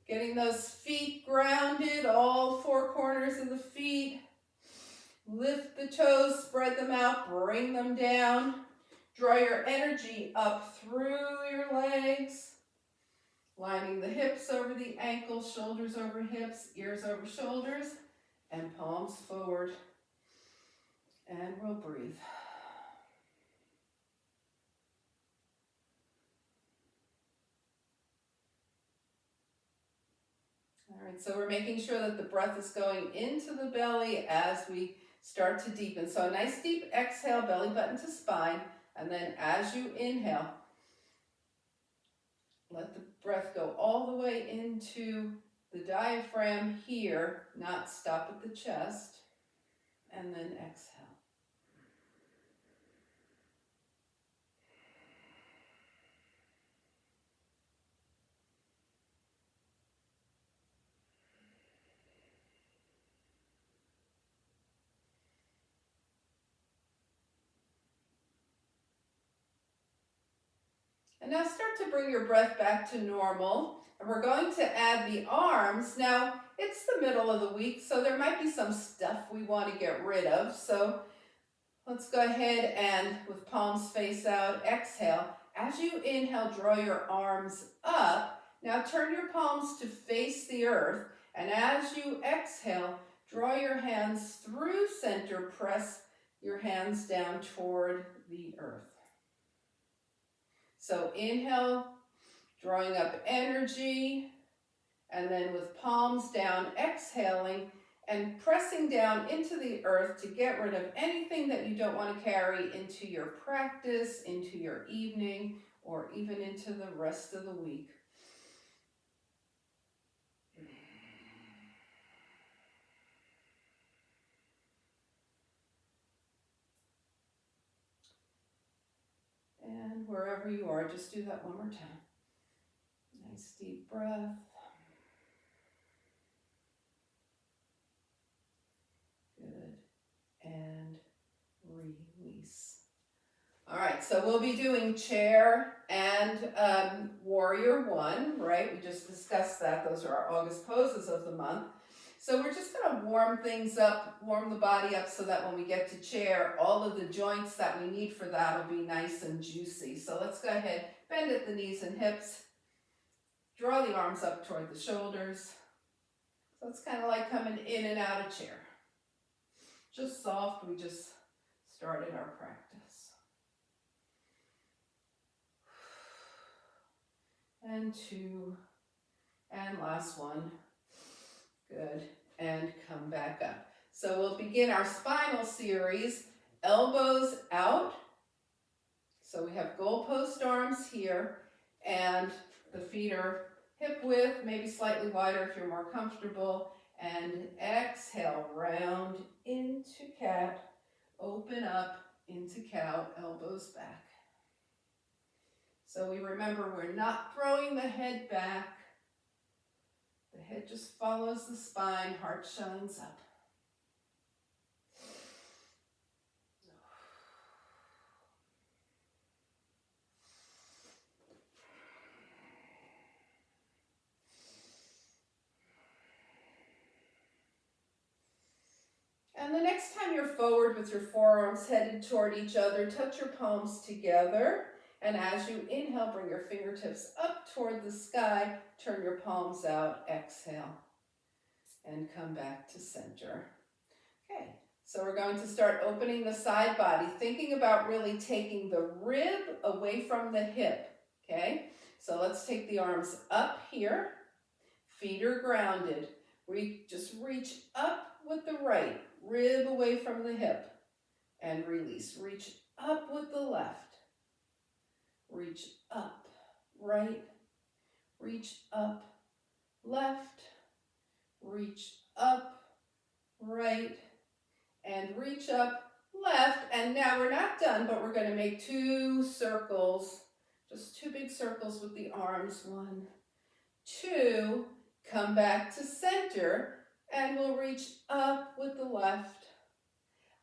Getting those feet grounded, all four corners of the feet. Lift the toes, spread them out, bring them down. Draw your energy up through your legs. Lining the hips over the ankles, shoulders over hips, ears over shoulders, and palms forward. And we'll breathe. All right, so we're making sure that the breath is going into the belly as we start to deepen. So a nice deep exhale, belly button to spine, and then as you inhale, let the breath go all the way into the diaphragm here, not stop at the chest, and then exhale. And now start to bring your breath back to normal. And we're going to add the arms. Now, it's the middle of the week, so there might be some stuff we want to get rid of. So let's go ahead and, with palms face out, exhale. As you inhale, draw your arms up. Now turn your palms to face the earth. And as you exhale, draw your hands through center. Press your hands down toward the earth. So inhale, drawing up energy, and then with palms down, exhaling and pressing down into the earth to get rid of anything that you don't want to carry into your practice, into your evening, or even into the rest of the week. And wherever you are, just do that one more time. Nice deep breath. Good. And release. All right, so we'll be doing chair and warrior one, right? We just discussed that. Those are our August poses of the month. So we're just going to warm things up, warm the body up so that when we get to chair, all of the joints that we need for that will be nice and juicy. So let's go ahead, bend at the knees and hips. Draw the arms up toward the shoulders. So it's kind of like coming in and out of chair. Just soft, we just started our practice. And two, and last one. Good, and come back up. So we'll begin our spinal series, elbows out. So we have goalpost arms here, and the feet are hip width, maybe slightly wider if you're more comfortable. And exhale, round into cat, open up into cow, elbows back. So we remember we're not throwing the head back. The head just follows the spine, heart shines up. And the next time you're forward with your forearms headed toward each other, touch your palms together. And as you inhale, bring your fingertips up toward the sky, turn your palms out, exhale, and come back to center. Okay, so we're going to start opening the side body, thinking about really taking the rib away from the hip, okay? So let's take the arms up here, feet are grounded. Just reach up with the right, rib away from the hip, and release. Reach up with the left. Reach up, right, reach up, left, reach up, right, and reach up, left. And now we're not done, but we're going to make two circles, just two big circles with the arms. 1, 2, come back to center, and we'll reach up with the left,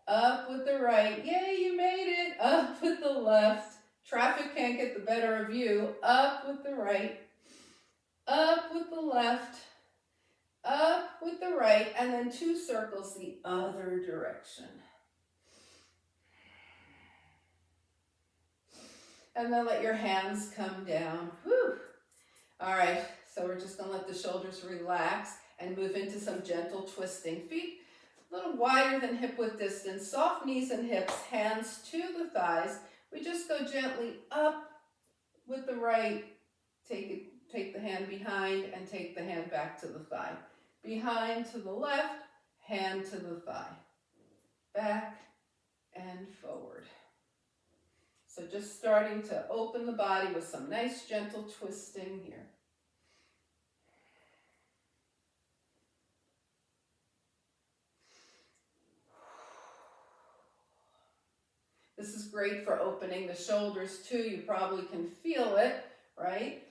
up with the right. Yay, you made it. Up with the left. Traffic can't get the better of you. Up with the right. up with the left, up with the right, and then 2 circles the other direction. And then let your hands come down. Whew. All right, so we're just gonna let the shoulders relax and move into some gentle twisting. Feet a little wider than hip width distance, soft knees and hips, hands to the thighs. We just go gently up with the right, take the hand behind and take the hand back to the thigh. Behind to the left, hand to the thigh. Back and forward. So just starting to open the body with some nice gentle twisting here. This is great for opening the shoulders too. You probably can feel it, right?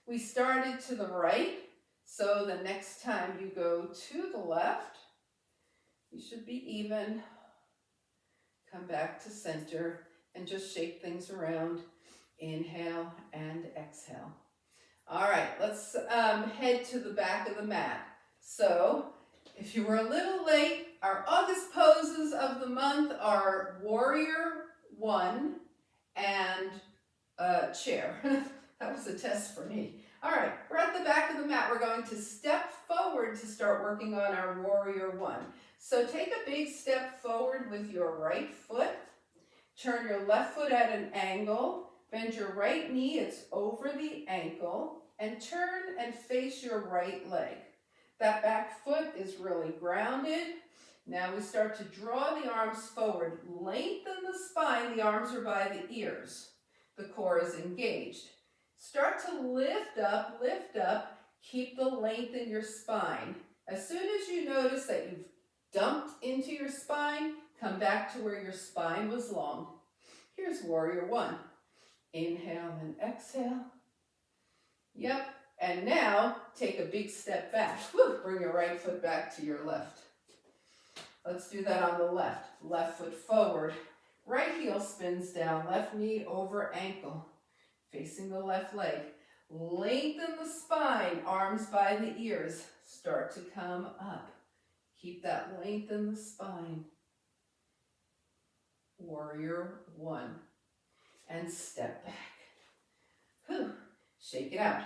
We started to the right, so the next time you go to the left, you should be even. Come back to center and just shake things around. Inhale and exhale. All right, let's head to the back of the mat. So if you were a little late, our August poses of the month are Warrior 1 and chair. That was a test for me. All right, we're at the back of the mat. We're going to step forward to start working on our Warrior 1. So take a big step forward with your right foot. Turn your left foot at an angle. Bend your right knee, it's over the ankle. And turn and face your right leg. That back foot is really grounded. Now we start to draw the arms forward. Lengthen the spine. The arms are by the ears. The core is engaged. Start to lift up, lift up. Keep the length in your spine. As soon as you notice that you've dumped into your spine, come back to where your spine was long. Here's Warrior 1. Inhale and exhale. Yep. And now take a big step back. Woo. Bring your right foot back to your left. Let's do that on the left. Left foot forward. Right heel spins down. Left knee over ankle. Facing the left leg. Lengthen the spine. Arms by the ears. Start to come up. Keep that length in the spine. Warrior 1. And step back. Whew. Shake it out.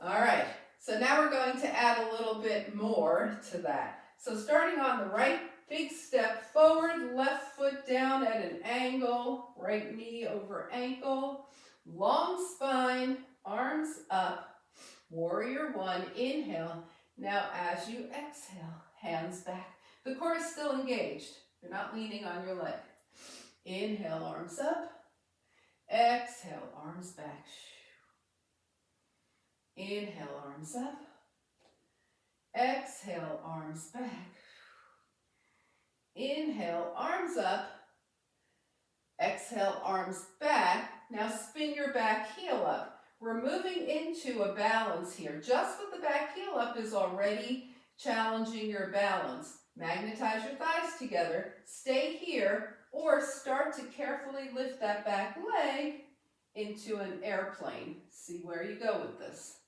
All right. So now we're going to add a little bit more to that. So starting on the right, big step forward, left foot down at an angle, right knee over ankle, long spine, arms up, Warrior 1, inhale. Now as you exhale, hands back. The core is still engaged. You're not leaning on your leg. Inhale, arms up. Exhale, arms back. Inhale, arms up. Exhale, arms back. Inhale, arms up. Exhale, arms back. Now spin your back heel up. We're moving into a balance here. Just with the back heel up is already challenging your balance. Magnetize your thighs together. Stay here or start to carefully lift that back leg into an airplane. See where you go with this.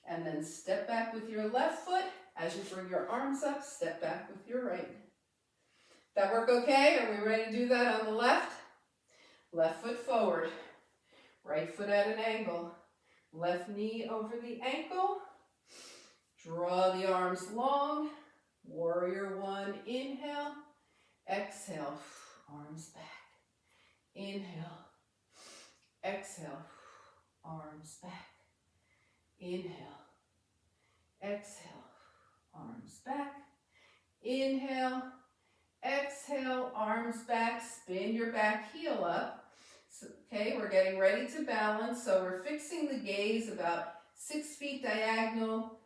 And then step back with your left foot. As you bring your arms up, step back with your right. That work okay? Are we ready to do that on the left? Left foot forward. Right foot at an angle. Left knee over the ankle. Draw the arms long. Warrior 1, inhale. Exhale, arms back. Inhale. Exhale, arms back. Inhale. Exhale, arms back. Inhale. Exhale, arms back. Spin your back heel up. So, okay, we're getting ready to balance. So we're fixing the gaze about 6 feet diagonal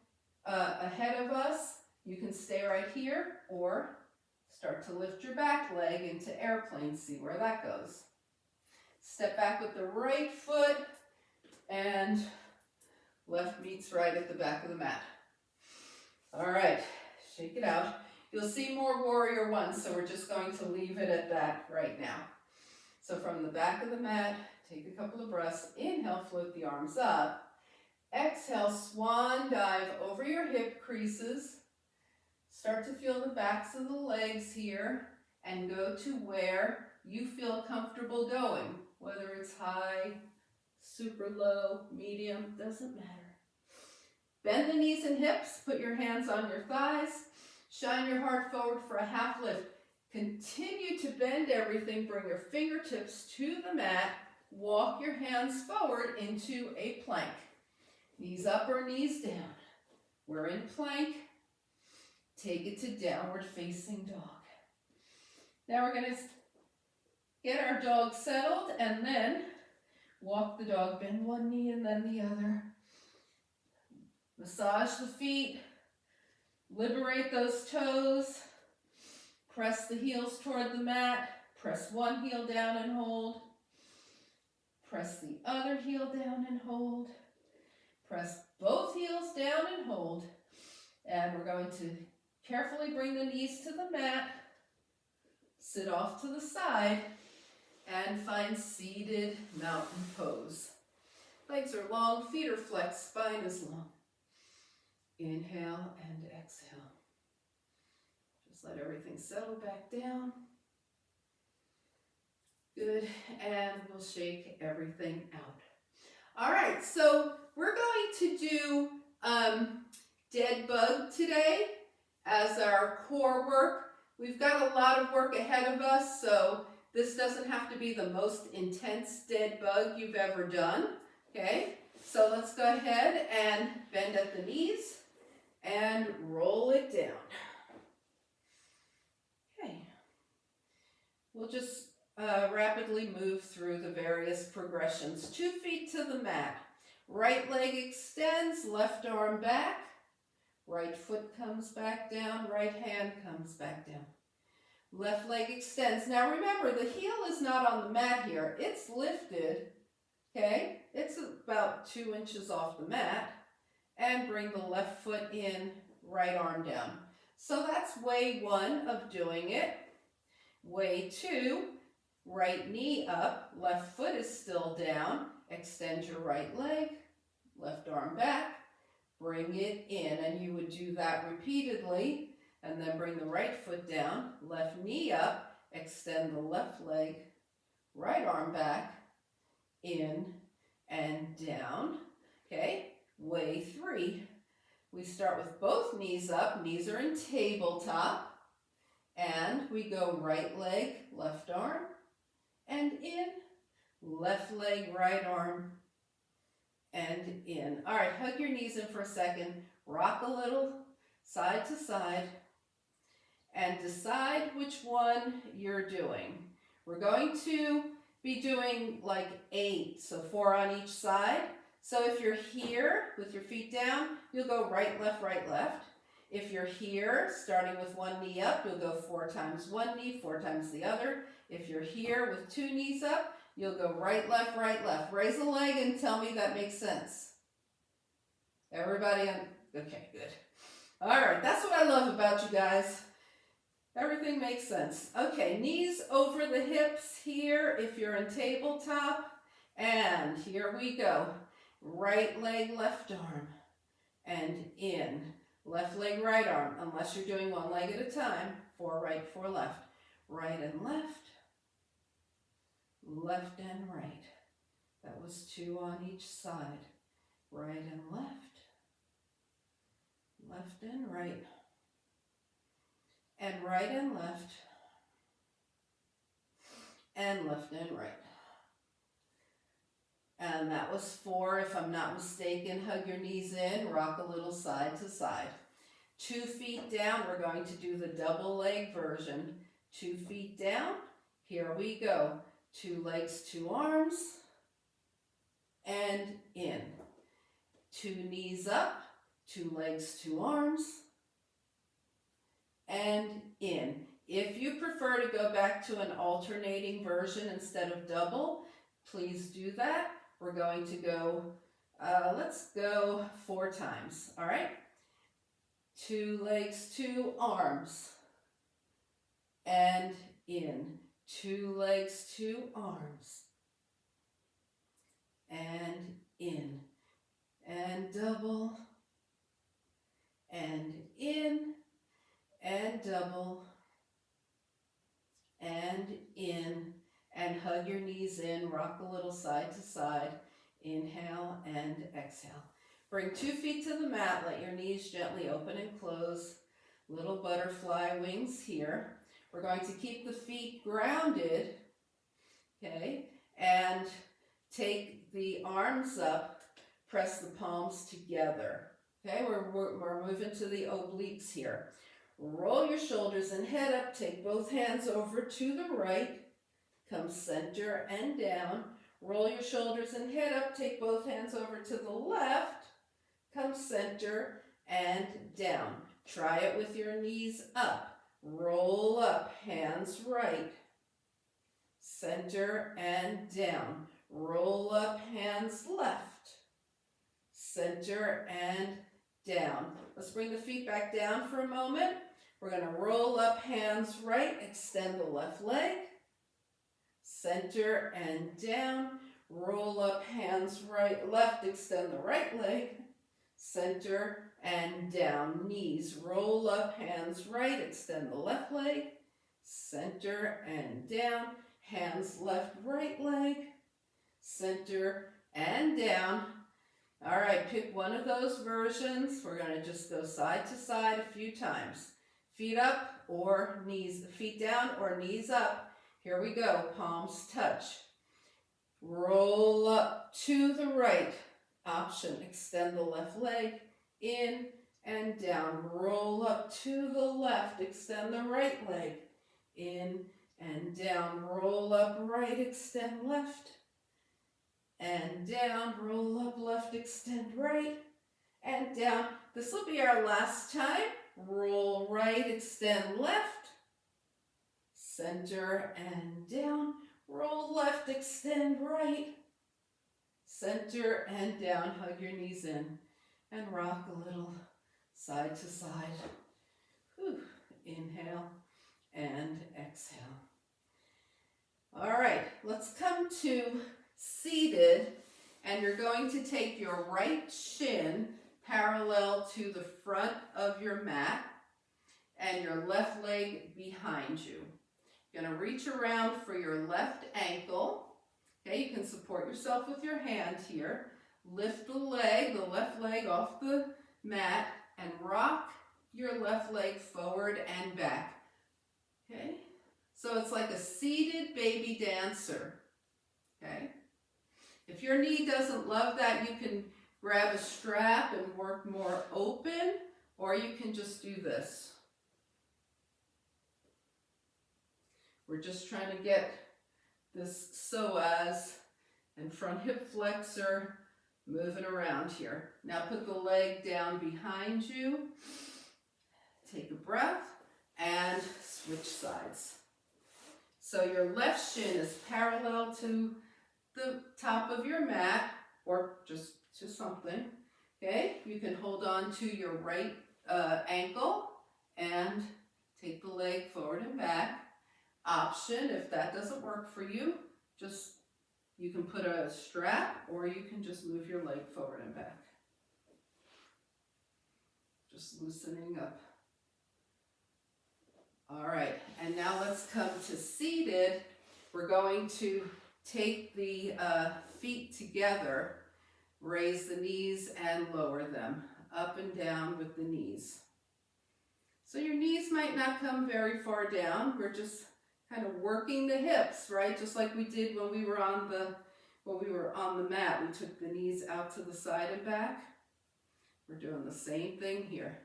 ahead of us. You can stay right here or start to lift your back leg into airplane. See where that goes. Step back with the right foot and left meets right at the back of the mat. All right, shake it out. You'll see more Warrior 1, so we're just going to leave it at that right now. So from the back of the mat, take a couple of breaths. Inhale, float the arms up. Exhale, swan dive over your hip creases. Start to feel the backs of the legs here and go to where you feel comfortable going. Whether it's high, super low, medium, doesn't matter. Bend the knees and hips, put your hands on your thighs, shine your heart forward for a half lift. Continue to bend everything, bring your fingertips to the mat, walk your hands forward into a plank. Knees up or knees down. We're in plank. Take it to downward facing dog. Now we're going to get our dog settled and then walk the dog, bend one knee and then the other. Massage the feet, liberate those toes, press the heels toward the mat, press one heel down and hold, press the other heel down and hold, press both heels down and hold, and we're going to carefully bring the knees to the mat, sit off to the side, and find seated mountain pose. Legs are long, feet are flexed, spine is long. Inhale and exhale. Just let everything settle back down. Good, and we'll shake everything out. All right, so we're going to do dead bug today as our core work. We've got a lot of work ahead of us, so this doesn't have to be the most intense dead bug you've ever done, okay? So let's go ahead and bend at the knees and roll it down. Okay. We'll just rapidly move through the various progressions. 2 feet to the mat. Right leg extends, left arm back. Right foot comes back down, right hand comes back down. Left leg extends. Now remember, the heel is not on the mat here. It's lifted, okay? It's about 2 inches off the mat. And bring the left foot in, right arm down. So that's way 1 of doing it. Way 2, right knee up, left foot is still down. Extend your right leg, left arm back, bring it in. And you would do that repeatedly. And then bring the right foot down, left knee up, extend the left leg, right arm back, in and down. Okay? Way 3, we start with both knees up, knees are in tabletop, and we go right leg, left arm, and in, left leg, right arm, and in. All right, hug your knees in for a second, rock a little, side to side, and decide which one you're doing. We're going to be doing like 8, so 4 on each side. So if you're here with your feet down, you'll go right, left, right, left. If you're here, starting with 1 knee up, you'll go 4 times 1 knee, 4 times the other. If you're here with 2 knees up, you'll go right, left, right, left. Raise a leg and tell me that makes sense. Everybody, okay, good. All right, that's what I love about you guys. Everything makes sense. Okay, knees over the hips here if you're in tabletop. And here we go. Right leg, left arm, and in. Left leg, right arm, unless you're doing 1 leg at a time. 4 right, 4 left. Right and left. Left and right. That was 2 on each side. Right and left. Left and right. And right and left. And left and right. And that was 4, if I'm not mistaken. Hug your knees in, rock a little side to side. 2 feet down, we're going to do the double leg version. 2 feet down, here we go. 2 legs, 2 arms, and in. 2 knees up, 2 legs, 2 arms, and in. If you prefer to go back to an alternating version instead of double, please do that. We're going to go, let's go 4 times, all right? 2 legs, 2 arms, and in. 2 legs, 2 arms. And in, and double, and in, and double, and in, and hug your knees in, rock a little side to side, inhale and exhale. Bring 2 feet to the mat, let your knees gently open and close, little butterfly wings here. We're going to keep the feet grounded, okay, and take the arms up, press the palms together. Okay, we're moving to the obliques here. Roll your shoulders and head up, take both hands over to the right, come center and down. Roll your shoulders and head up, take both hands over to the left, come center and down. Try it with your knees up. Roll up, hands right, center and down. Roll up, hands left, center and down. Let's bring the feet back down for a moment. We're going to roll up, hands right, extend the left leg, center and down. Roll up, hands right, left, extend the right leg, center and down. Knees roll up, hands right, extend the left leg, center and down. Hands left, right leg, center and down. All right, pick one of those versions. We're going to just go side to side a few times. Feet up or knees, feet down or knees up. Here we go, palms touch. Roll up to the right. Option, extend the left leg, in and down. Roll up to the left, extend the right leg, in and down. Roll up right, extend left, and down. Roll up left, extend right, and down. This will be our last time. Roll right, extend left, center and down. Roll left, extend right, center and down. Hug your knees in and rock a little side to side. Whew. Inhale and exhale. All right, let's come to seated, and you're going to take your right shin parallel to the front of your mat and your left leg behind you. You're going to reach around for your left ankle. Okay, you can support yourself with your hand here. Lift the left leg off the mat and rock your left leg forward and back. Okay, so it's like a seated baby dancer. Okay, if your knee doesn't love that, you can grab a strap and work more open, or you can just do this. We're just trying to get this psoas and front hip flexor moving around here. Now put the leg down behind you. Take a breath and switch sides. So your left shin is parallel to the top of your mat, or just to something. Okay, you can hold on to your right ankle and take the leg forward and back. Option, if that doesn't work for you, just you can put a strap, or you can just move your leg forward and back. Just loosening up. All right, and now let's come to seated. We're going to take the feet together, raise the knees and lower them, up and down with the knees. So your knees might not come very far down. We're just kind of working the hips, right? Just like we did when we were on the mat. We took the knees out to the side and back. We're doing the same thing here.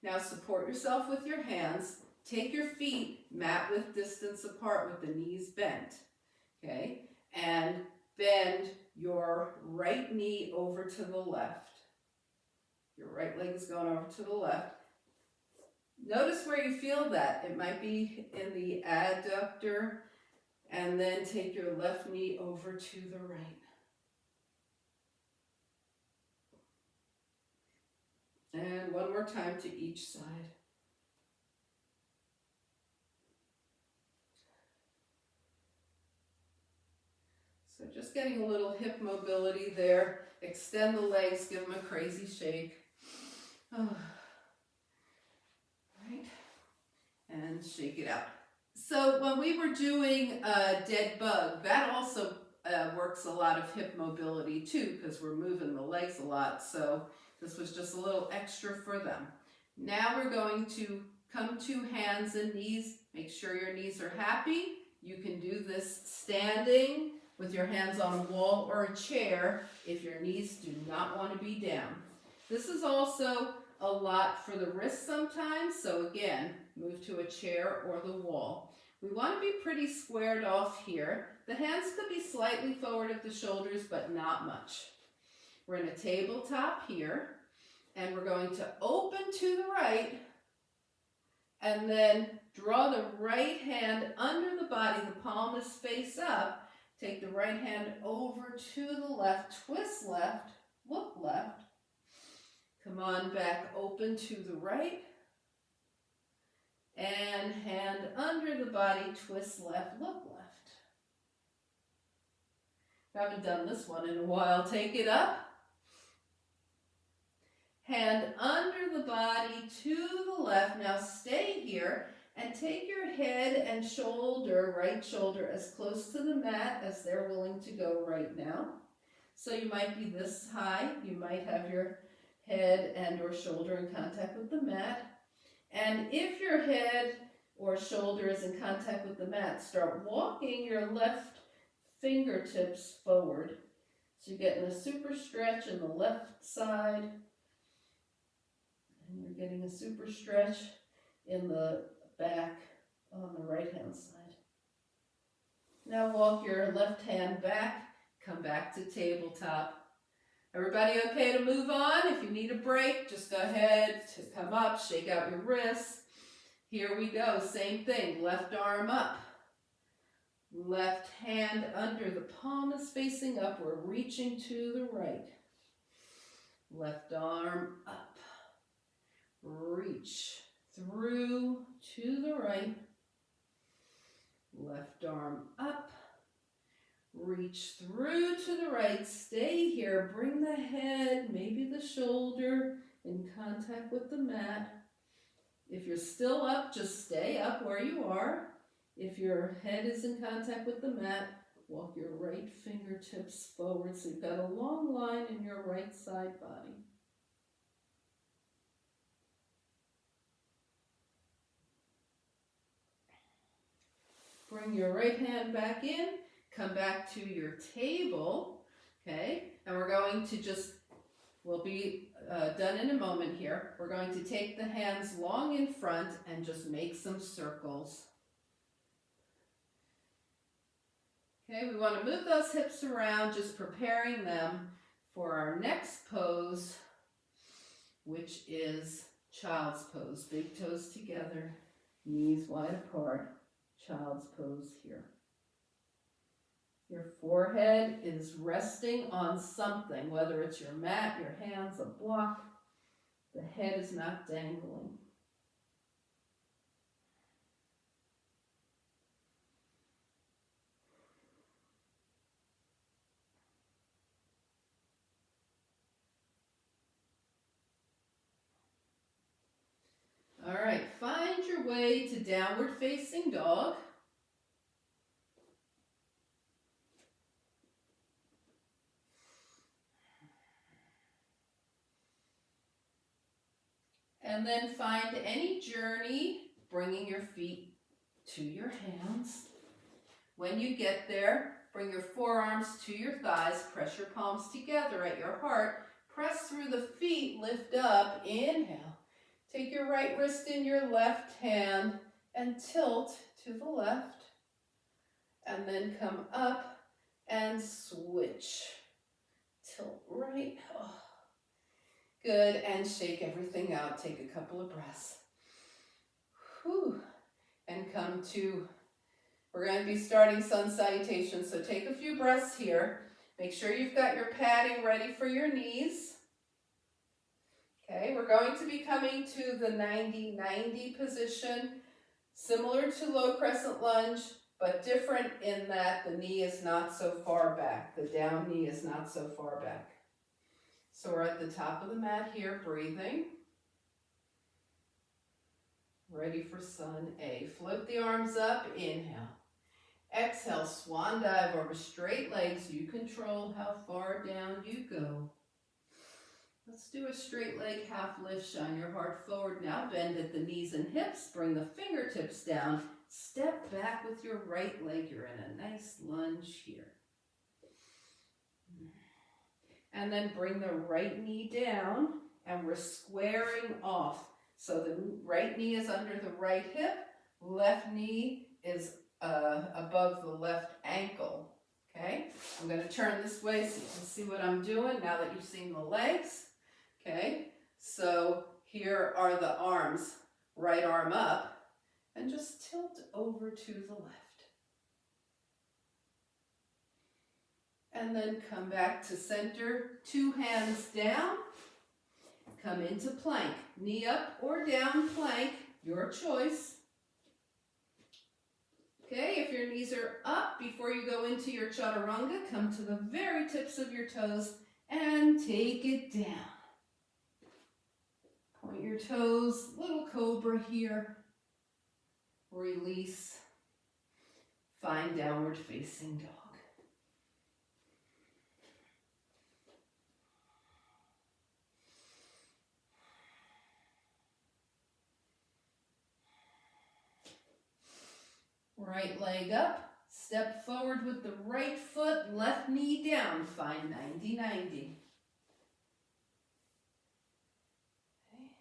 Now support yourself with your hands. Take your feet mat width distance apart with the knees bent. Okay? And bend your right knee over to the left. Your right leg is going over to the left. Notice where you feel that. It might be in the adductor, and then take your left knee over to the right. And one more time to each side. So just getting a little hip mobility there. Extend the legs, give them a crazy shake. Oh. Right. And shake it out. So when we were doing dead bug, that also works a lot of hip mobility too, because we're moving the legs a lot. So this was just a little extra for them. Now we're going to come to hands and knees. Make sure your knees are happy. You can do this standing with your hands on a wall or a chair if your knees do not want to be down. This is also a lot for the wrists sometimes, so again, move to a chair or the wall. We want to be pretty squared off here. The hands could be slightly forward of the shoulders, but not much. We're in a tabletop here, and we're going to open to the right, and then draw the right hand under the body. The palm is face up. Take the right hand over to the left, twist left, look left. Come on back, open to the right. And hand under the body, twist left, look left. I haven't done this one in a while. Take it up. Hand under the body to the left. Now stay here and take your head and shoulder, right shoulder, as close to the mat as they're willing to go right now. So you might be this high. You might have your head and or shoulder in contact with the mat. And if your head or shoulder is in contact with the mat, start walking your left fingertips forward. So you're getting a super stretch in the left side. And you're getting a super stretch in the back on the right hand side. Now walk your left hand back, come back to tabletop. Everybody okay to move on? If you need a break, just go ahead to come up, shake out your wrists. Here we go, same thing, left arm up. Left hand under, the palm is facing up, we're reaching to the right. Left arm up. Reach through to the right. Left arm up. Reach through to the right. Stay here. Bring the head, maybe the shoulder, in contact with the mat. If you're still up, just stay up where you are. If your head is in contact with the mat, walk your right fingertips forward so you've got a long line in your right side body. Bring your right hand back in, come back to your table, okay? And we're going to we'll be done in a moment here. We're going to take the hands long in front and just make some circles. Okay, we want to move those hips around, just preparing them for our next pose, which is child's pose. Big toes together, knees wide apart. Child's pose here. Your forehead is resting on something, whether it's your mat, your hands, a block. The head is not dangling. All right, find your way to downward facing dog. And then find any journey, bringing your feet to your hands. When you get there, bring your forearms to your thighs, press your palms together at your heart, press through the feet, lift up, inhale. Take your right wrist in your left hand and tilt to the left. And then come up and switch. Tilt right. Oh. Good, and shake everything out. Take a couple of breaths. Whew. And come to, we're going to be starting sun salutation, so take a few breaths here. Make sure you've got your padding ready for your knees. Okay, we're going to be coming to the 90-90 position, similar to low crescent lunge, but different in that the knee is not so far back. The down knee is not so far back. So we're at the top of the mat here, breathing. Ready for sun A. Float the arms up, inhale. Exhale, swan dive over straight legs. You control how far down you go. Let's do a straight leg half lift. Shine your heart forward. Now bend at the knees and hips. Bring the fingertips down. Step back with your right leg. You're in a nice lunge here. And then bring the right knee down, and we're squaring off. So the right knee is under the right hip. Left knee is above the left ankle. Okay, I'm going to turn this way so you can see what I'm doing now that you've seen the legs. Okay, so here are the arms. Right arm up, and just tilt over to the left. And then come back to center, 2 hands down. Come into plank, knee up or down plank, your choice. Okay, if your knees are up, before you go into your chaturanga, come to the very tips of your toes and take it down. Point your toes, little cobra here. Release. Find downward facing dog. Right leg up, step forward with the right foot, left knee down, find 90-90. Okay.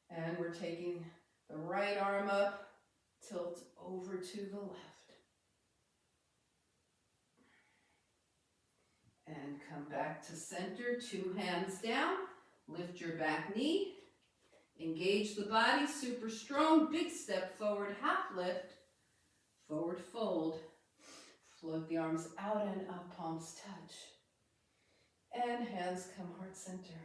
And we're taking the right arm up, tilt over to the left. And come back to center, 2 hands down, lift your back knee, engage the body, super strong, big step forward, half lift. Forward fold, float the arms out and up, palms touch. And hands come heart center.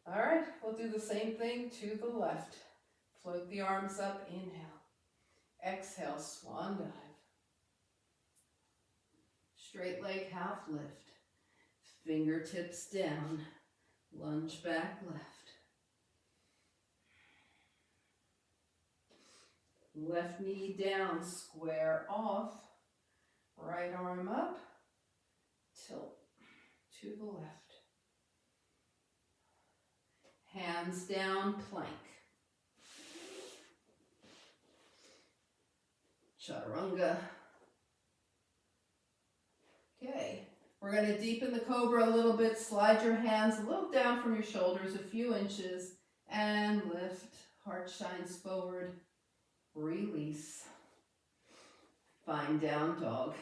All right, we'll do the same thing to the left. Float the arms up, inhale. Exhale, swan dive. Straight leg half lift. Fingertips down. Lunge back left. Left knee down, square off. Right arm up, tilt to the left. Hands down, plank. Chaturanga. Okay, we're going to deepen the cobra a little bit. Slide your hands a little down from your shoulders, a few inches, and lift. Heart shines forward. Release. Find down dog.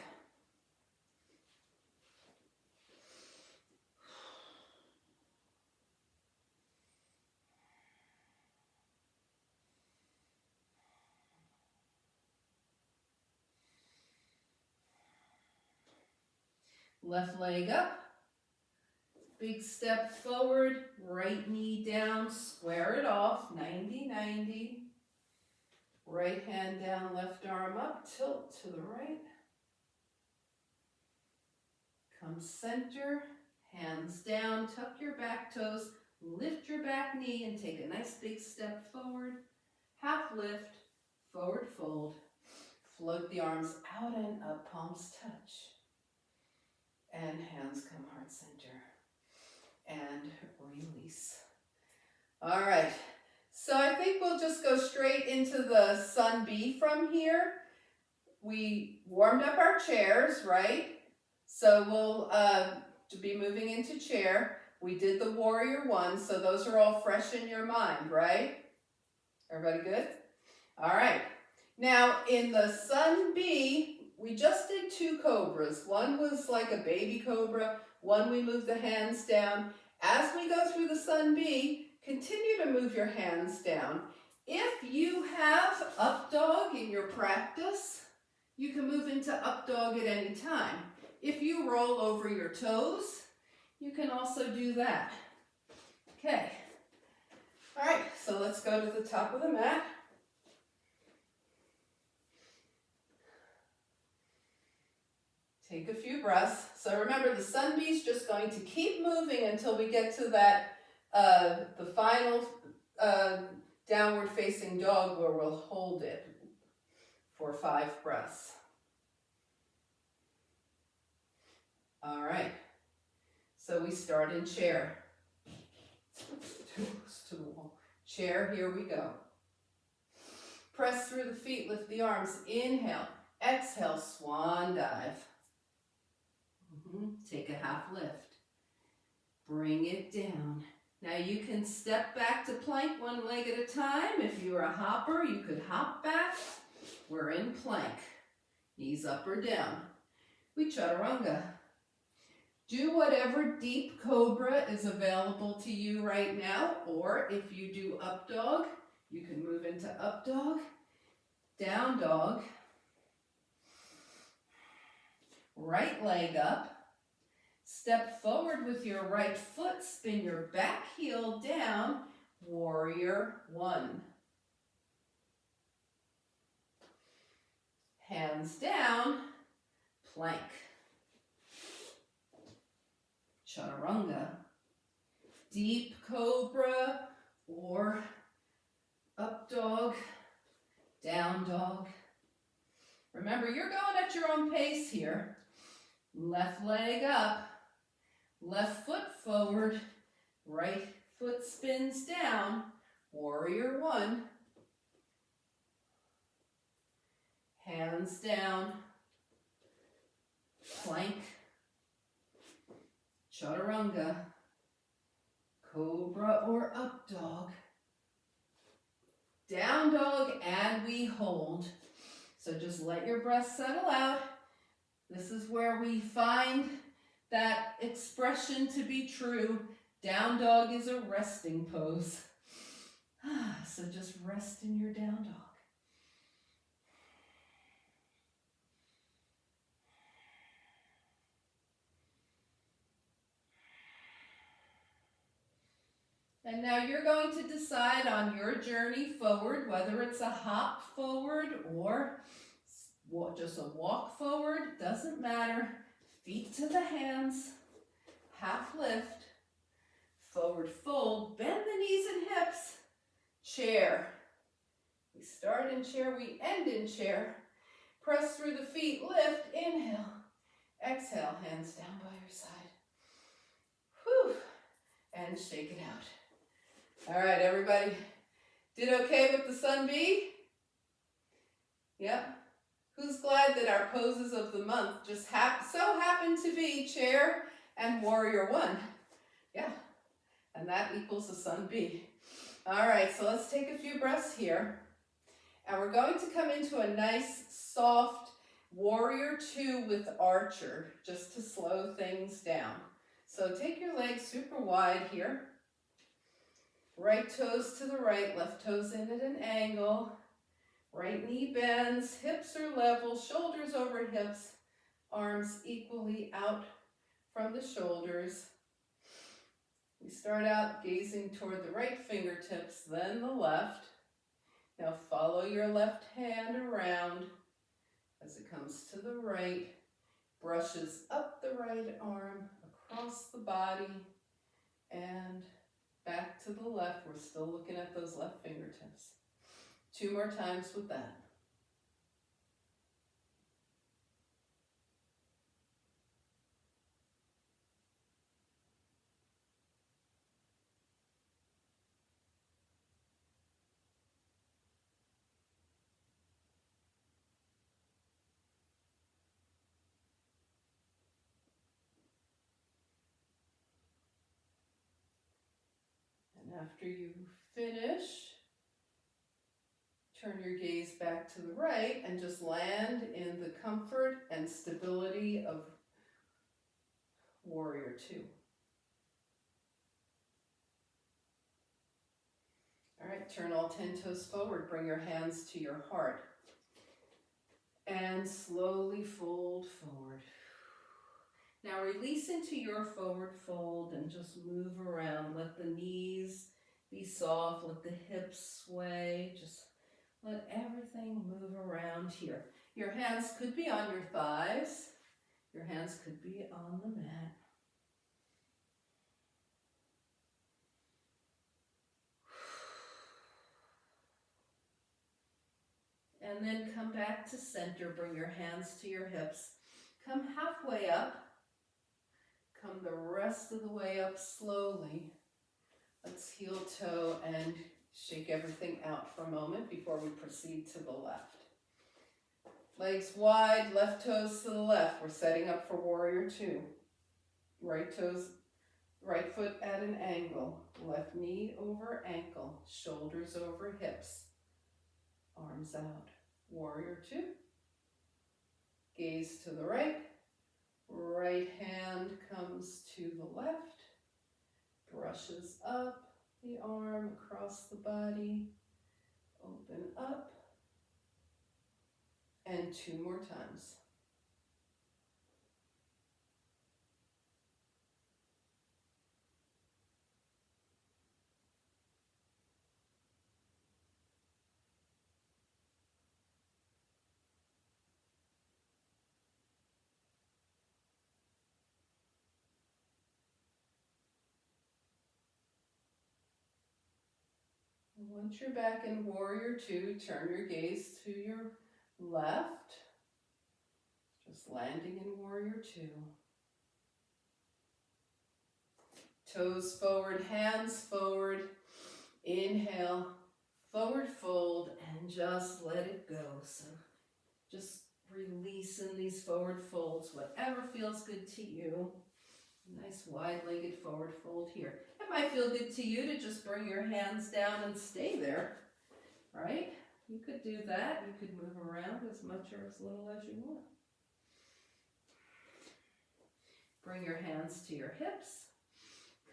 Left leg up. Big step forward. Right knee down. Square it off. 90-90. Right hand down, left arm up, tilt to the right. Come center, hands down, tuck your back toes, lift your back knee and take a nice big step forward. Half lift, forward fold. Float the arms out and up, palms touch. And hands come heart center. And release. All right. So I think we'll just go straight into the sun B from here. We warmed up our chairs, right? So we'll be moving into chair. We did the warrior one, so those are all fresh in your mind, right? Everybody good? All right. Now in the sun B, we just did 2 cobras. One was like a baby cobra. One we moved the hands down. As we go through the sun B, continue to move your hands down. If you have up dog in your practice, you can move into up dog at any time. If you roll over your toes, you can also do that. Okay. All right, so let's go to the top of the mat. Take a few breaths. So remember, the sun bee is just going to keep moving until we get to that, the final downward facing dog where we'll hold it for 5 breaths. All right. So we start in chair. Too close to the wall. Chair, here we go. Press through the feet, lift the arms. Inhale, exhale, swan dive. Take a half lift. Bring it down. Now you can step back to plank one leg at a time. If you're a hopper, you could hop back. We're in plank. Knees up or down. We chaturanga. Do whatever deep cobra is available to you right now, or if you do up dog, you can move into up dog, down dog, right leg up, step forward with your right foot, spin your back heel down, warrior 1. Hands down, plank. Chaturanga, deep cobra or up dog, down dog. Remember, you're going at your own pace here. Left leg up, left foot forward, right foot spins down, warrior 1. Hands down, plank. Chaturanga, cobra or up dog, down dog, and we hold. So just let your breath settle out. This is where we find that expression to be true. Down dog is a resting pose. So just rest in your down dog. And now you're going to decide on your journey forward, whether it's a hop forward or just a walk forward, doesn't matter. Feet to the hands, half lift, forward fold, bend the knees and hips, chair. We start in chair, we end in chair. Press through the feet, lift, inhale, exhale, hands down by your side. Whew, and shake it out. All right, everybody, did okay with the sun bee? Yep. Who's glad that our poses of the month just so happen to be chair and warrior 1? Yeah, and that equals the sun bee. All right, so let's take a few breaths here. And we're going to come into a nice, soft warrior 2 with archer, just to slow things down. So take your legs super wide here. Right toes to the right, left toes in at an angle. Right knee bends, hips are level, shoulders over hips, arms equally out from the shoulders. We start out gazing toward the right fingertips, then the left. Now follow your left hand around as it comes to the right, brushes up the right arm, across the body, and back to the left. We're still looking at those left fingertips. 2 more times with that. And after you finish, turn your gaze back to the right and just land in the comfort and stability of warrior 2. All right, turn all 10 toes forward. Bring your hands to your heart. And slowly fold forward. Now release into your forward fold and just move around. Let the knees be soft. Let the hips sway. Just let everything move around here. Your hands could be on your thighs. Your hands could be on the mat. And then come back to center. Bring your hands to your hips. Come halfway up. Come the rest of the way up slowly. Let's heel toe and shake everything out for a moment before we proceed to the left. Legs wide, left toes to the left. We're setting up for warrior two. Right toes, right foot at an angle. Left knee over ankle. Shoulders over hips. Arms out. Warrior two. Gaze to the right. Right hand comes to the left. Brushes up the arm across the body. Open up. And two more times. Once you're back in warrior two, turn your gaze to your left. Just landing in warrior two. Toes forward, hands forward. Inhale, forward fold, and just let it go. So just releasing these forward folds, whatever feels good to you. Nice wide-legged forward fold here. It might feel good to you to just bring your hands down and stay there, right? You could do that. You could move around as much or as little as you want. Bring your hands to your hips.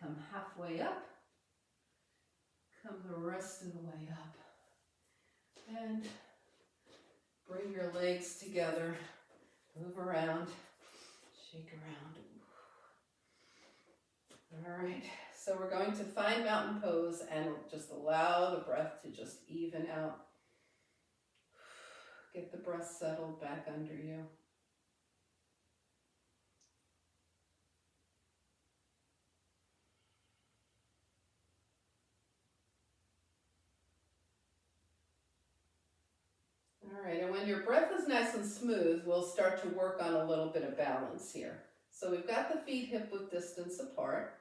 Come halfway up. Come the rest of the way up. And bring your legs together. Move around. Shake around. All right, so we're going to find mountain pose and just allow the breath to just even out. Get the breath settled back under you. All right, and when your breath is nice and smooth, we'll start to work on a little bit of balance here. So we've got the feet hip-width distance apart.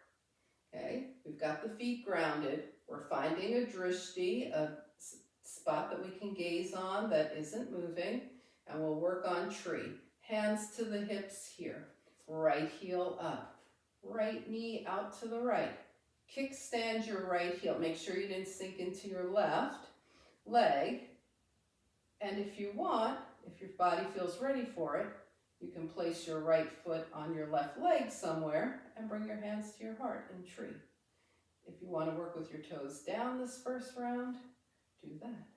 Okay, we've got the feet grounded. We're finding a drishti, a spot that we can gaze on that isn't moving, and we'll work on tree. Hands to the hips here. Right heel up. Right knee out to the right. Kickstand your right heel. Make sure you didn't sink into your left leg. And if you want, if your body feels ready for it, you can place your right foot on your left leg somewhere and bring your hands to your heart in tree. If you want to work with your toes down this first round, do that.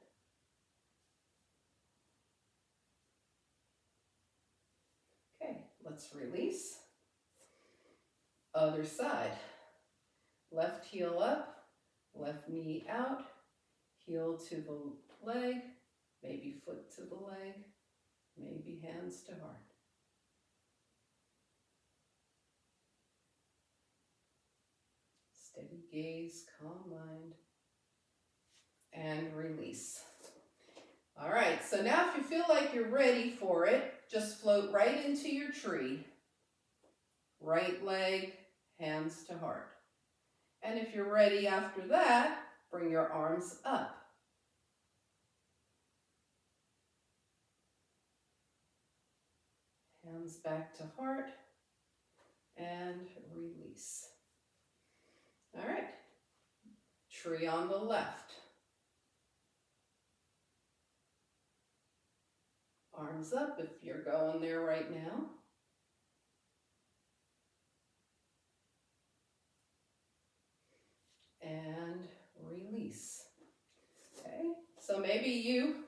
Okay, let's release. Other side. Left heel up, left knee out, heel to the leg, maybe foot to the leg, maybe hands to heart. Steady gaze, calm mind, and release. All right, so now if you feel like you're ready for it, just float right into your tree. Right leg, hands to heart. And if you're ready after that, bring your arms up. Hands back to heart, and release. All right, tree on the left. Arms up if you're going there right now. And release. Okay, so maybe you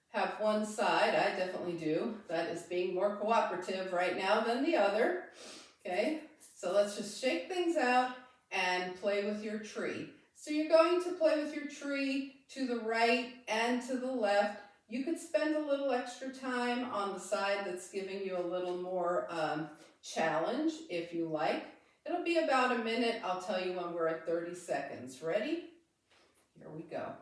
have one side, I definitely do, that is being more cooperative right now than the other. Okay, so let's just shake things out and play with your tree. So you're going to play with your tree to the right and to the left. You could spend a little extra time on the side that's giving you a little more challenge if you like. It'll be about a minute. I'll tell you when we're at 30 seconds. Ready? Here we go.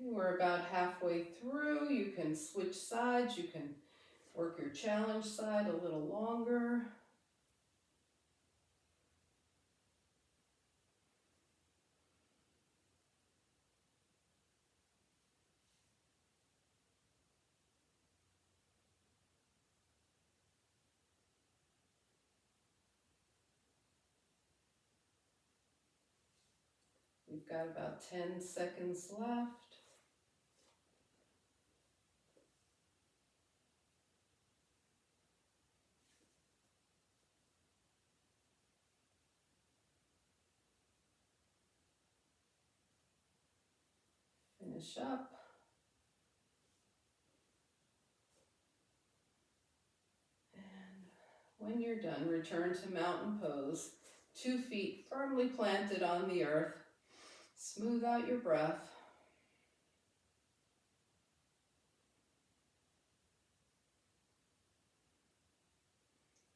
Okay, we're about halfway through. You can switch sides. You can work your challenge side a little longer. We've got about 10 seconds left. Finish up. And when you're done, return to mountain pose. 2 feet firmly planted on the earth. Smooth out your breath.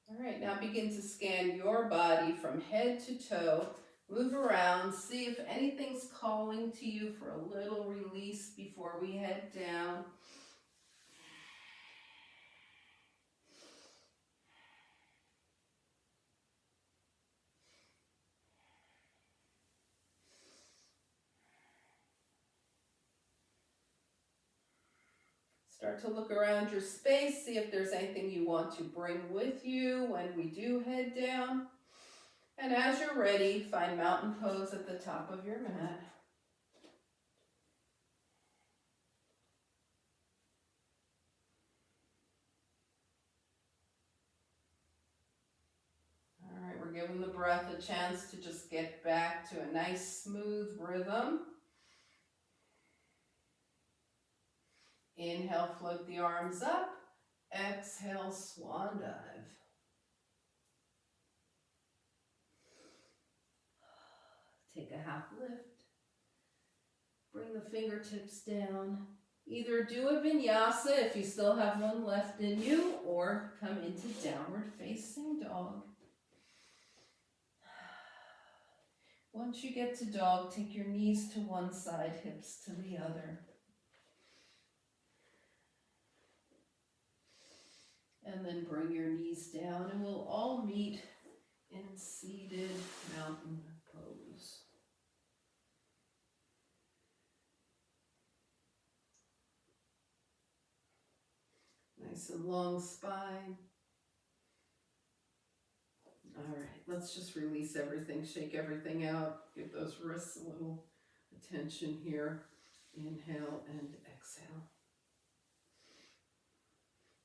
All right, now begin to scan your body from head to toe. Move around, see if anything's calling to you for a little release before we head down. Start to look around your space, see if there's anything you want to bring with you when we do head down. And as you're ready, find mountain pose at the top of your mat. All right, we're giving the breath a chance to just get back to a nice smooth rhythm. Inhale, float the arms up. Exhale, swan dive. Take a half lift. Bring the fingertips down. Either do a vinyasa if you still have one left in you, or come into downward facing dog. Once you get to dog, take your knees to one side, hips to the other. And then bring your knees down, and we'll all meet in seated mountain pose. Nice and long spine. All right, let's just release everything, shake everything out, give those wrists a little attention here. Inhale and exhale.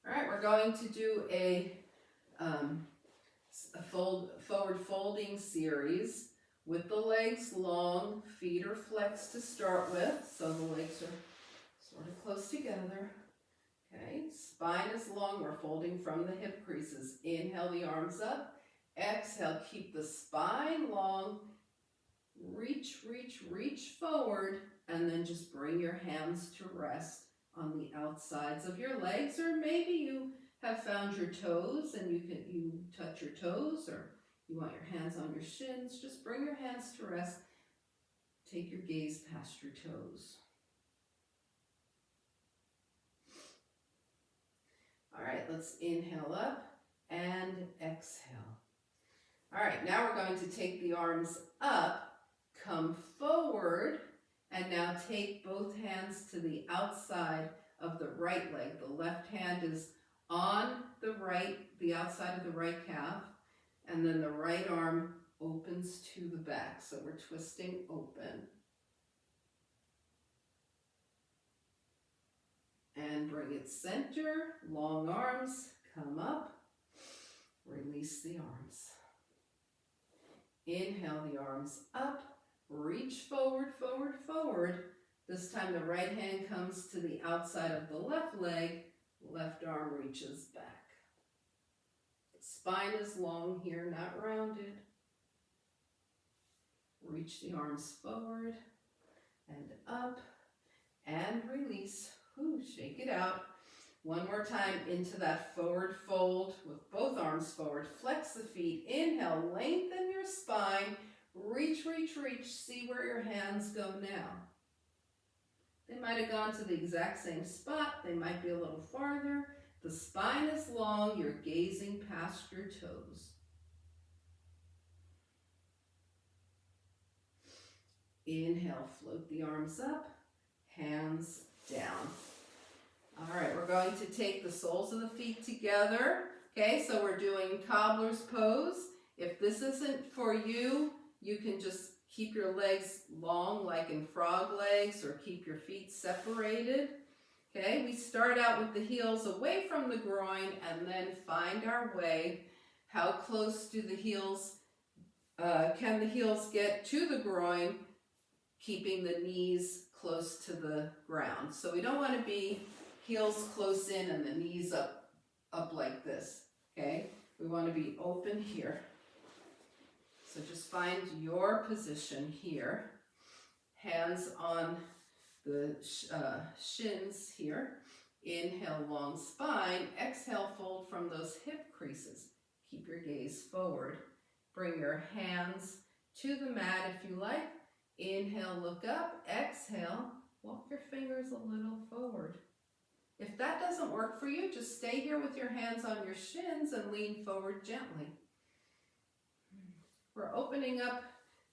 All right, we're going to do a forward folding series with the legs long, feet are flexed to start with, so the legs are sort of close together. Okay, spine is long, we're folding from the hip creases. Inhale the arms up, exhale, keep the spine long, reach, reach, reach forward, and then just bring your hands to rest on the outsides of your legs, or maybe you have found your toes and you touch your toes, or you want your hands on your shins. Just bring your hands to rest. Take your gaze past your toes. All right, let's inhale up and exhale. All right, now we're going to take the arms up, come forward, and now take both hands to the outside of the right leg. The left hand is on the outside of the right calf, and then the right arm opens to the back. So we're twisting open. And bring it center, long arms, come up, release the arms. Inhale the arms up, reach forward, forward, forward. This time the right hand comes to the outside of the left leg, left arm reaches back. Spine is long here, not rounded. Reach the arms forward and up and release. Ooh, shake it out. One more time into that forward fold with both arms forward. Flex the feet. Inhale, lengthen your spine. Reach, reach, reach. See where your hands go now. They might have gone to the exact same spot. They might be a little farther. The spine is long. You're gazing past your toes. Inhale, float the arms up, hands down. All right, we're going to take the soles of the feet together. Okay, so we're doing cobbler's pose. If this isn't for you, you can just keep your legs long like in frog legs or keep your feet separated. Okay, we start out with the heels away from the groin and then find our way. How close do the heels, can the heels get to the groin, keeping the knees close to the ground? So we don't want to be heels close in and the knees up like this, okay? We want to be open here. So just find your position here. Hands on the shins here. Inhale, long spine. Exhale, fold from those hip creases. Keep your gaze forward. Bring your hands to the mat if you like. Inhale, look up. Exhale, walk your fingers a little forward. If that doesn't work for you, just stay here with your hands on your shins and lean forward gently. We're opening up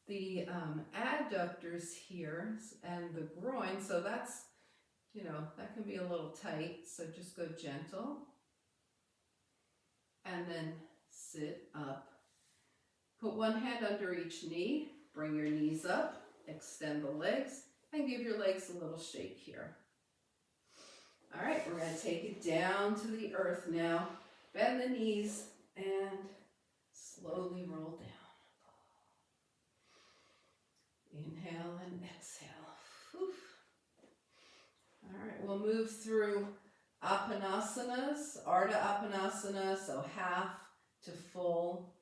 the adductors here and the groin, so that's, that can be a little tight, so just go gentle. And then sit up. Put one hand under each knee, bring your knees up, extend the legs, and give your legs a little shake here. All right, we're going to take it down to the earth now. Bend the knees and slowly roll down. Inhale and exhale. Whew. All right, we'll move through Apanasanas, Ardha Appanasana, so half to full.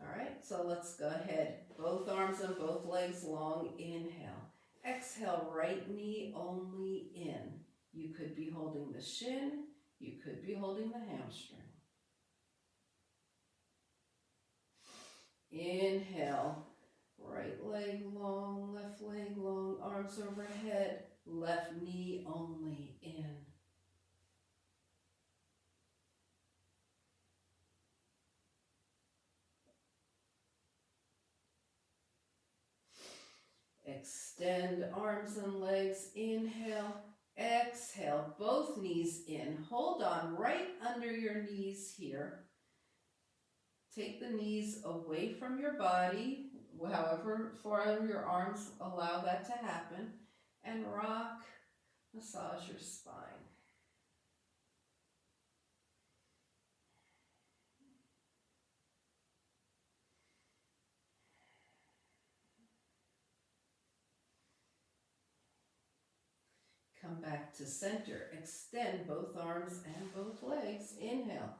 All right, so let's go ahead. Both arms and both legs long. Inhale. Exhale, right knee only in. You could be holding the shin. You could be holding the hamstring. Inhale. Right leg long, left leg long, arms overhead, left knee only in. Extend arms and legs, inhale, exhale, both knees in. Hold on right under your knees here. Take the knees away from your body, however far your arms allow that to happen, and rock, massage your spine. Come back to center. Extend both arms and both legs. Inhale.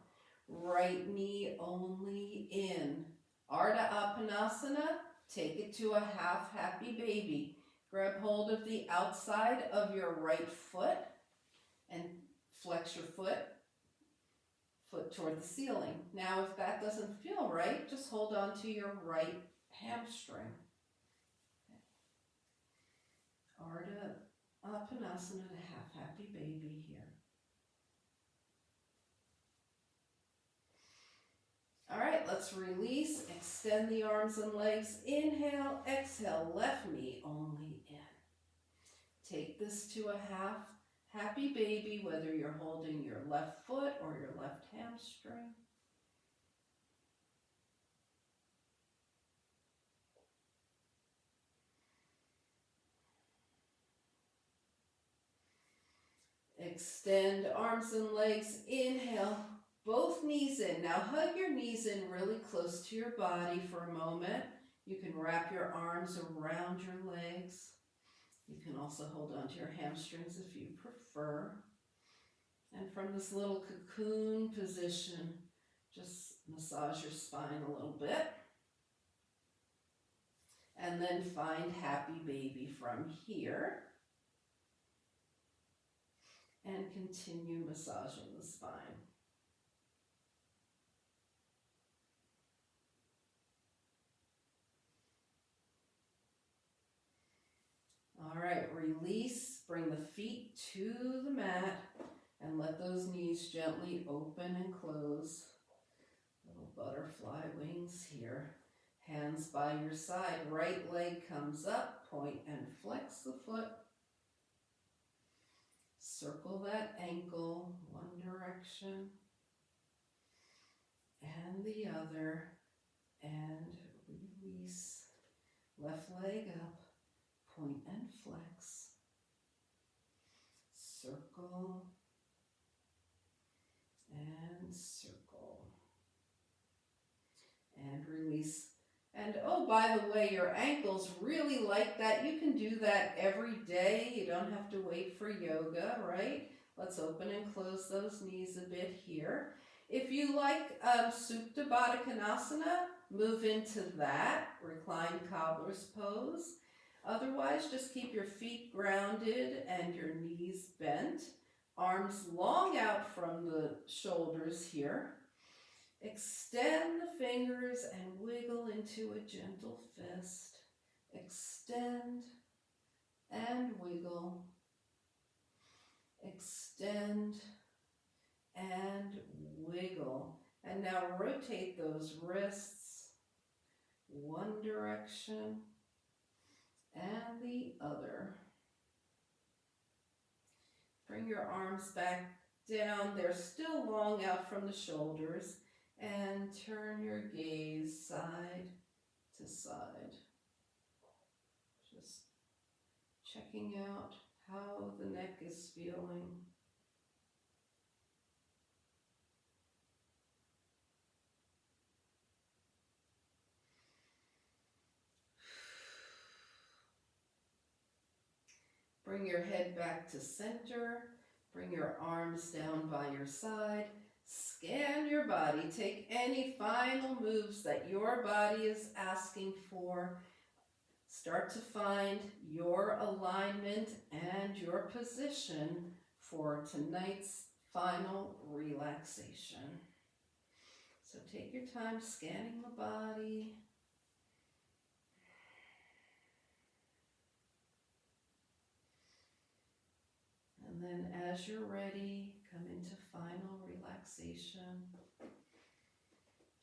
Right knee only in. Ardha Appanasana. Take it to a half happy baby. Grab hold of the outside of your right foot and flex your foot toward the ceiling. Now, if that doesn't feel right, just hold on to your right hamstring. Ardha Appanasana to half happy baby here. All right, let's release. Extend the arms and legs. Inhale, exhale, left knee only in. Take this to a half happy baby, whether you're holding your left foot or your left hamstring. Extend arms and legs. Inhale, both knees in. Now hug your knees in really close to your body for a moment. You can wrap your arms around your legs. You can also hold on to your hamstrings if you prefer. And from this little cocoon position, just massage your spine a little bit. And then find happy baby from here. And continue massaging the spine. All right, release, bring the feet to the mat and let those knees gently open and close. Little butterfly wings here. Hands by your side, right leg comes up, point and flex the foot. Circle that ankle, one direction and the other, and release. Left leg up, point and flex. Circle and circle. And release. And oh, by the way, your ankles really like that. You can do that every day. You don't have to wait for yoga, right? Let's open and close those knees a bit here. If you like Supta Baddha Konasana, move into that, reclined cobbler's pose. Otherwise, just keep your feet grounded and your knees bent. Arms long out from the shoulders here. Extend the fingers and wiggle into a gentle fist. Extend and wiggle. Extend and wiggle. And now rotate those wrists one direction and the other. Bring your arms back down. They're still long out from the shoulders. And turn your gaze side to side. Just checking out how the neck is feeling. Bring your head back to center. Bring your arms down by your side. Scan your body. Take any final moves that your body is asking for. Start to find your alignment and your position for tonight's final relaxation. So take your time scanning the body. And then as you're ready, come into final relaxation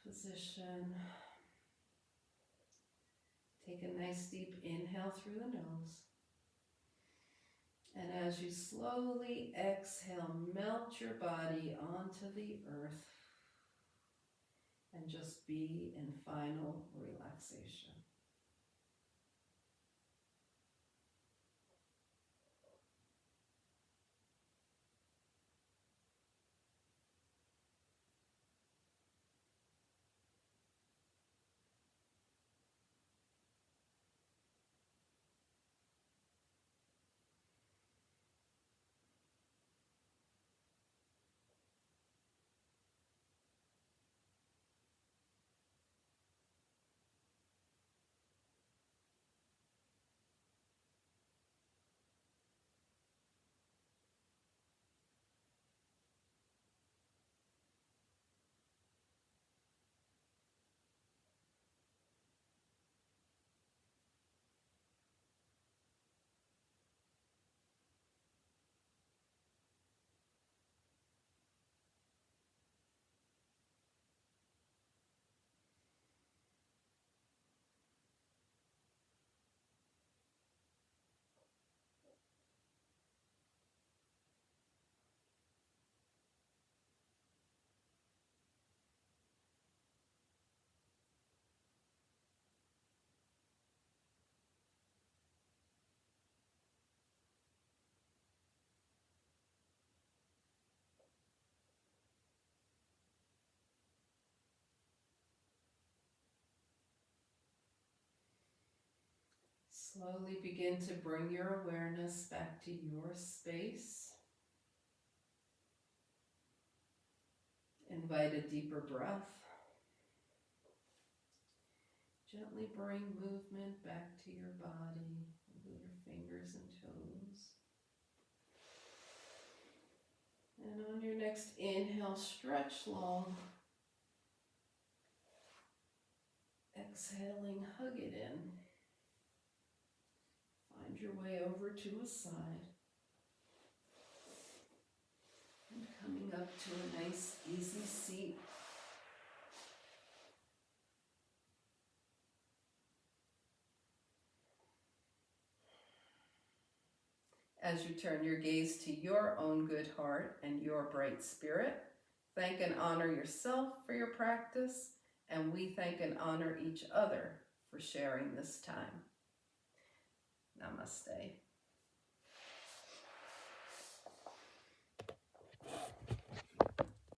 position. Take a nice deep inhale through the nose. And as you slowly exhale, melt your body onto the earth and just be in final relaxation. Slowly begin to bring your awareness back to your space. Invite a deeper breath. Gently bring movement back to your body, your fingers and toes. And on your next inhale, stretch long. Exhaling, hug it in. Find your way over to a side. And coming up to a nice, easy seat. As you turn your gaze to your own good heart and your bright spirit, thank and honor yourself for your practice, and we thank and honor each other for sharing this time. Namaste.